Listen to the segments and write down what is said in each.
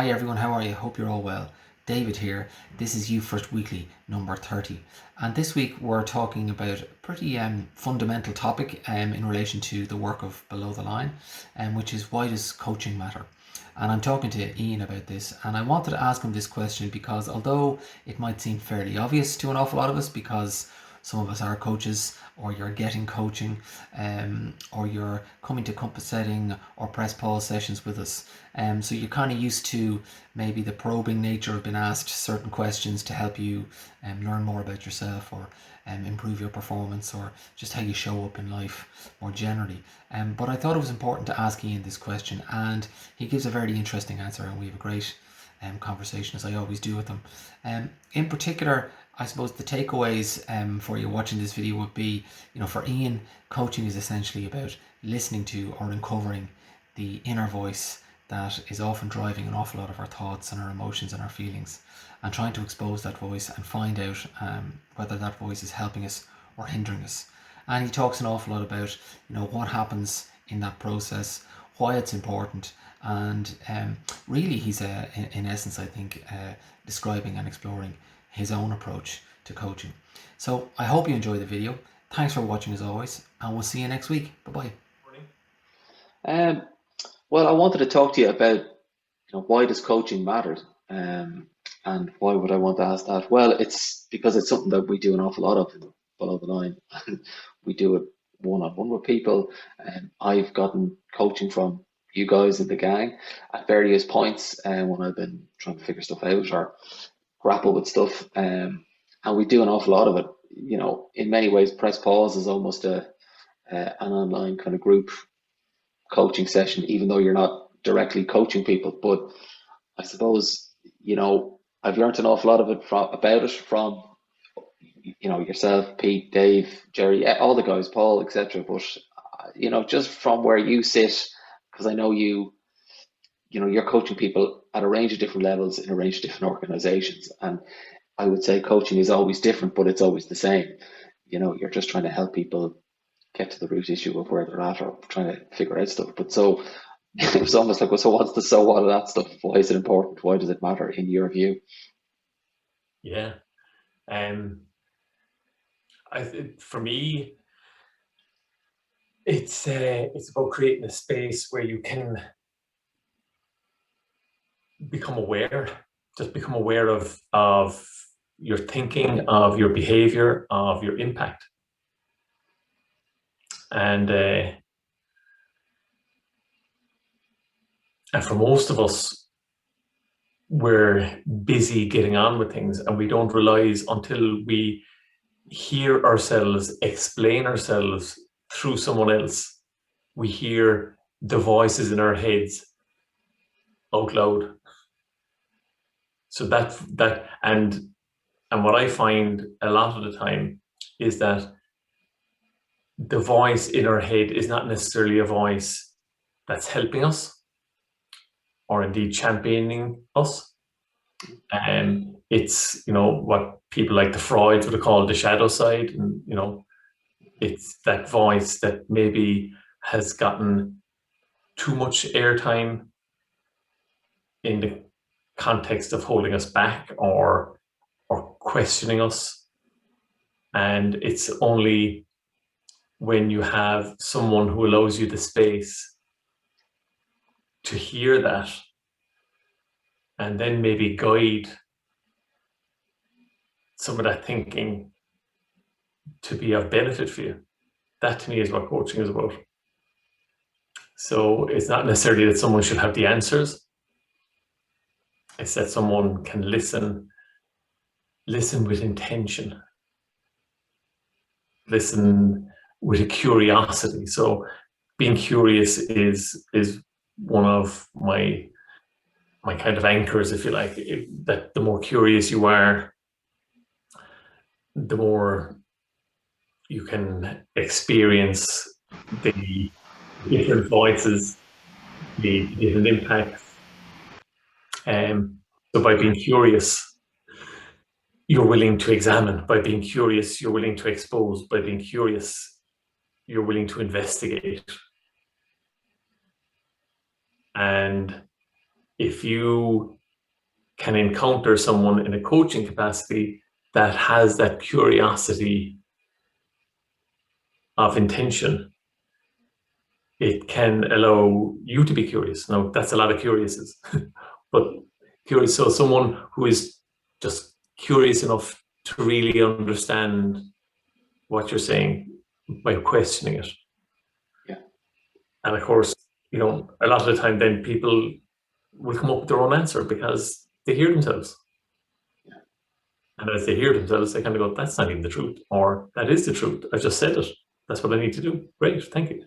Hi everyone, how are you? Hope you're all well. David here. This is You First Weekly number 30. And this week we're talking about a pretty fundamental topic in relation to the work of Below the Line, which is why does coaching matter? And I'm talking to Ian about this, and I wanted to ask him this question because although it might seem fairly obvious to an awful lot of us, because some of us are coaches, or you're getting coaching, or you're coming to compass setting or press pause sessions with us. So you're kind of used to maybe the probing nature of being asked certain questions to help you learn more about yourself, or improve your performance, or just how you show up in life more generally. But I thought it was important to ask Ian this question, and he gives a very interesting answer, and we have a great conversation, as I always do with them. In particular, I suppose the takeaways for you watching this video would be, for Ian, coaching is essentially about listening to or uncovering the inner voice that is often driving an awful lot of our thoughts and our emotions and our feelings, and trying to expose that voice and find out whether that voice is helping us or hindering us. And he talks an awful lot about, what happens in that process, why it's important, and really he's in essence, I think, describing and exploring his own approach to coaching. So I hope you enjoy the video. Thanks for watching as always, and we'll see you next week. Bye bye. Um, well, I wanted to talk to you about, why does coaching matter? And why would I want to ask that? Well, it's because it's something that we do an awful lot of in Below the Line. We do it one-on-one with people. I've gotten coaching from you guys in the gang at various points when I've been trying to figure stuff out or grapple with stuff. And we do an awful lot of it. In many ways, Press Pause is almost an online kind of group coaching session, even though you're not directly coaching people. But I suppose, I've learned an awful lot of it from yourself, Pete, Dave, Jerry, all the guys, Paul, etc. But just from where you sit, because I know you're coaching people at a range of different levels in a range of different organizations, and I would say coaching is always different, but it's always the same. You're just trying to help people get to the root issue of where they're at, or trying to figure out stuff. But so it's almost like, well, so what's the so what of that stuff? Why is it important? Why does it matter in your view? Yeah. For me, it's about creating a space where you can become aware, just become aware of your thinking, of your behavior, of your impact. And for most of us, we're busy getting on with things, and we don't realize until we hear ourselves explain ourselves through someone else. We hear the voices in our heads out loud. So and what I find a lot of the time is that the voice in our head is not necessarily a voice that's helping us or indeed championing us. And it's, what people like the Freuds would have called the shadow side. And, it's that voice that maybe has gotten too much airtime in the context of holding us back or questioning us. And it's only when you have someone who allows you the space to hear that and then maybe guide some of that thinking to be of benefit for you. That to me is what coaching is about. So it's not necessarily that someone should have the answers. It's that someone can listen with intention, listen with a curiosity. So being curious is one of my kind of anchors, if you like. That the more curious you are, the more you can experience the different voices, the different impacts. So by being curious, you're willing to examine. By being curious, you're willing to expose. By being curious, you're willing to investigate. And if you can encounter someone in a coaching capacity that has that curiosity of intention, it can allow you to be curious. Now, that's a lot of curiouses, but curious. So someone who is just curious enough to really understand what you're saying by questioning it. Yeah. And of course, a lot of the time then people will come up with their own answer because they hear themselves. Yeah. And as they hear themselves, they kind of go, that's not even the truth, or that is the truth. I just said it. That's what I need to do. Great, thank you.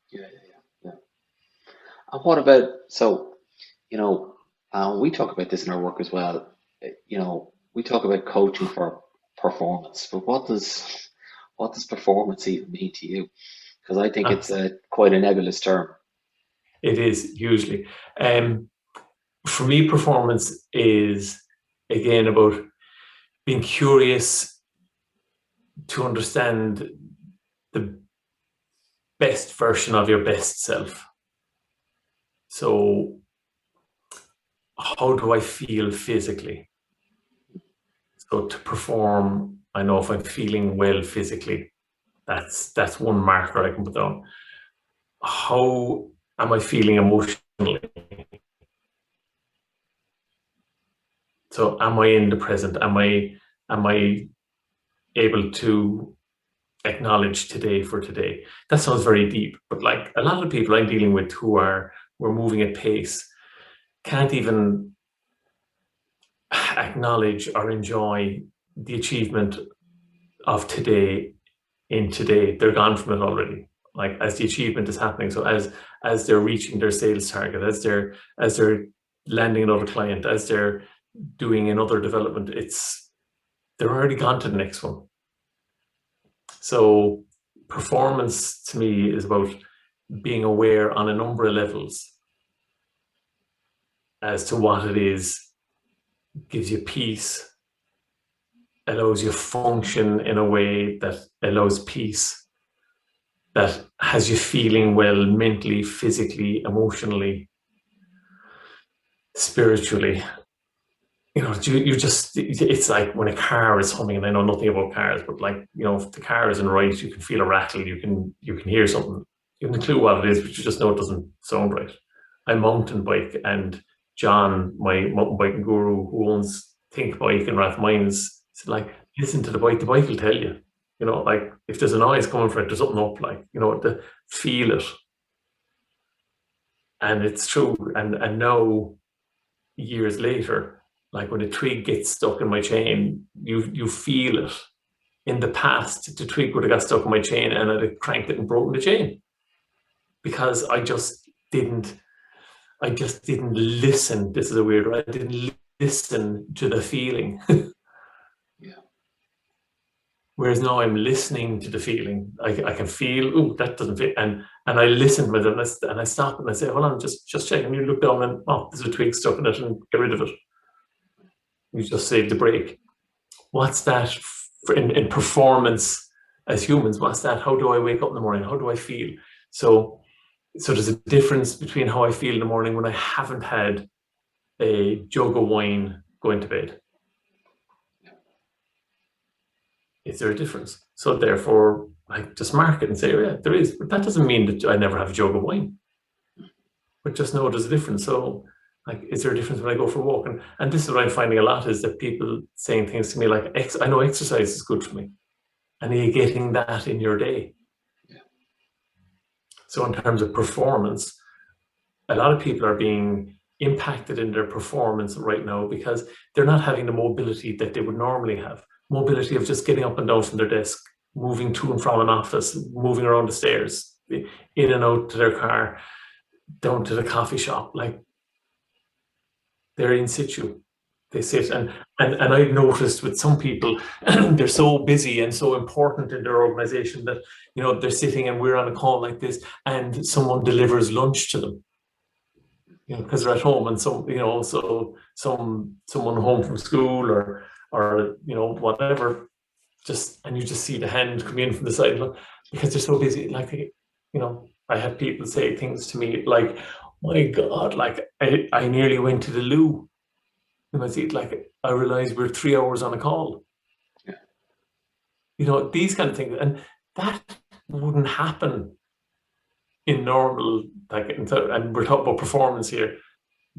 Yeah. And what about, so, we talk about this in our work as well. We talk about coaching for performance, but what does performance even mean to you? Because I think it's quite a nebulous term. It is usually. For me, performance is, again, about being curious to understand the best version of your best self. So how do I feel physically? So to perform, I know if I'm feeling well physically, that's one marker I can put down. How am I feeling emotionally? So am I in the present? Am I able to acknowledge today for today? That sounds very deep, but like a lot of people I'm dealing with we're moving at pace, can't even acknowledge or enjoy the achievement of today in today. They're gone from it already. Like as the achievement is happening. So as they're reaching their sales target, as they're landing another client, as they're doing another development, they're already gone to the next one. So performance to me is about being aware on a number of levels as to what it is, gives you peace, allows you function in a way that allows peace, that has you feeling well mentally, physically, emotionally, spiritually. You just, it's like when a car is humming, and I know nothing about cars, but like, if the car isn't right, you can feel a rattle, you can hear something, you have no clue what it is, but you just know it doesn't sound right. I mountain bike, and John, my mountain biking guru who owns Think Bike and Rathmines, said, like, listen to the bike will tell you. Like if there's a noise coming from it, there's something up, like, to feel it. And it's true. And now, years later, like when a twig gets stuck in my chain, you feel it. In the past, the twig would have got stuck in my chain and I'd have cranked it and broken the chain. Because I just didn't listen. This is a weird word. I didn't listen to the feeling. Yeah. Whereas now I'm listening to the feeling. I can feel, oh, that doesn't fit. And I listen with it, and I stop and I say, hold on, just check. And you look down and, oh, there's a twig stuck in it, and get rid of it. You just save the break. What's that in performance as humans? What's that? How do I wake up in the morning? How do I feel? So there's a difference between how I feel in the morning when I haven't had a jug of wine going to bed. Is there a difference? So therefore, I just mark it and say, oh, yeah, there is. But that doesn't mean that I never have a jug of wine. But just know there's a difference. So, like, is there a difference when I go for a walk? And this is what I'm finding a lot, is that people saying things to me like, I know exercise is good for me. And are you getting that in your day? Yeah. So in terms of performance, a lot of people are being impacted in their performance right now because they're not having the mobility that they would normally have. Mobility of just getting up and down from their desk, moving to and from an office, moving around the stairs, in and out to their car, down to the coffee shop. Like, they're in situ. They sit and I've noticed with some people, they're so busy and so important in their organization that, they're sitting and we're on a call like this and someone delivers lunch to them. Because they're at home, and so someone home from school or whatever, and you just see the hand come in from the side because they're so busy. Like, I have people say things to me like, my God, like I nearly went to the loo. Like I realized we're 3 hours on a call. Yeah. You know, these kind of things. And that wouldn't happen in normal, like, and we're talking about performance here,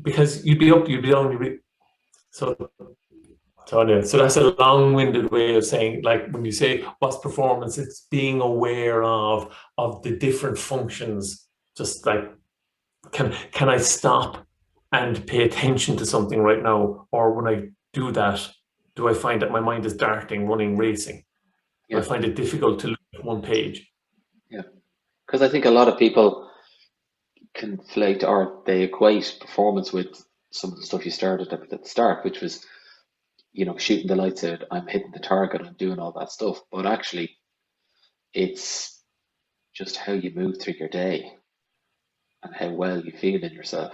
because you'd be down, so that's a long-winded way of saying, like, when you say what's performance, it's being aware of the different functions. Just like, can I stop and pay attention to something right now? Or when I do that, do I find that my mind is darting, running, racing? Do I find it difficult to look at one page? Yeah, because I think a lot of people conflate, or they equate performance with some of the stuff you started at the start, which was, shooting the lights out, I'm hitting the target, I'm doing all that stuff. But actually, it's just how you move through your day and how well you feel in yourself.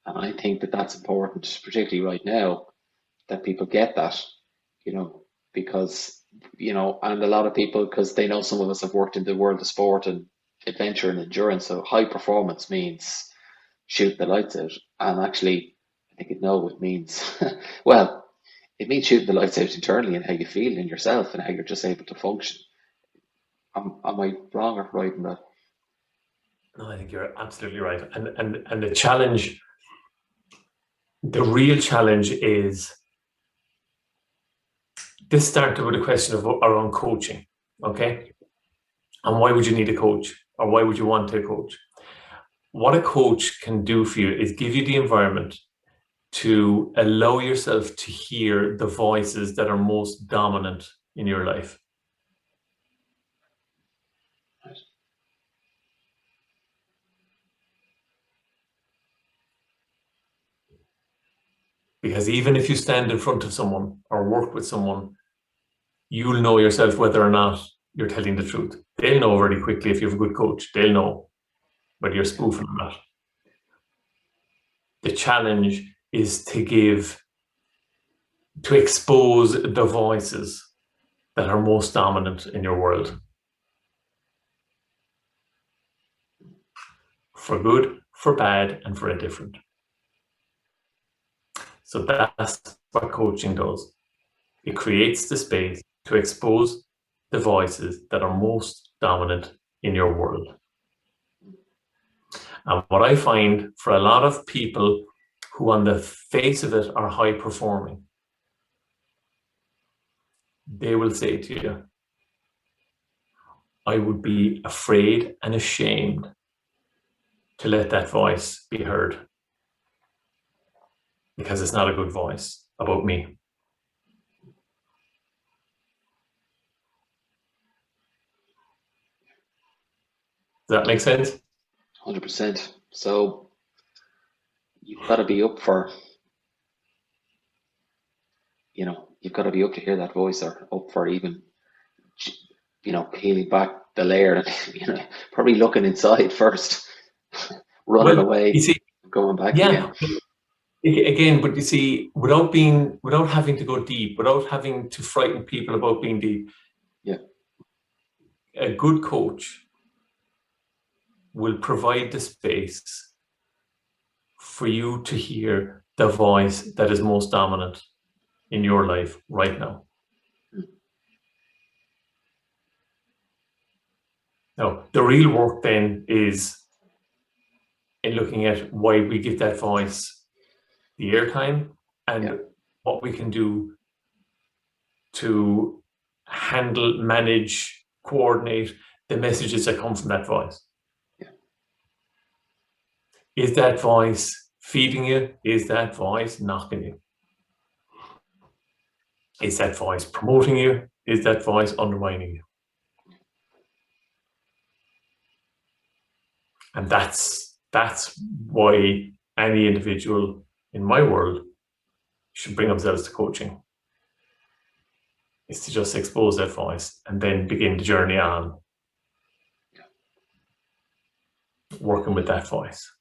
And I think that that's important, particularly right now, that people get that, because, and a lot of people, because they know some of us have worked in the world of sport and adventure and endurance. So high performance means shoot the lights out. And actually, I think it means, well, it means shooting the lights out internally and how you feel in yourself and how you're just able to function. Am I wrong or right in that? No, I think you're absolutely right. And the challenge, the real challenge is, this started with a question of around coaching, okay? And why would you need a coach, or why would you want a coach? What a coach can do for you is give you the environment to allow yourself to hear the voices that are most dominant in your life. Because even if you stand in front of someone or work with someone, you'll know yourself whether or not you're telling the truth. They'll know very quickly if you have a good coach. They'll know whether you're spoofing or not. The challenge is to expose the voices that are most dominant in your world. For good, for bad, and for indifferent. So that's what coaching does. It creates the space to expose the voices that are most dominant in your world. And what I find for a lot of people who on the face of it are high performing, they will say to you, I would be afraid and ashamed to let that voice be heard, because it's not a good voice about me. Does that make sense? 100%. So you've got to be up for, you've got to be up to hear that voice, or up for even, peeling back the layer and, probably looking inside first, running Well, away, you see, going back again. yeah, again, but you see, without having to go deep, without having to frighten people about being deep, Yeah. A good coach will provide the space for you to hear the voice that is most dominant in your life right now. Now, the real work then is in looking at why we give that voice the airtime, and what we can do to handle, manage, coordinate the messages that come from that voice. Yeah. Is that voice feeding you? Is that voice knocking you? Is that voice promoting you? Is that voice undermining you? And that's why any individual in my world should bring themselves to coaching, is to just expose that voice and then begin the journey on working with that voice.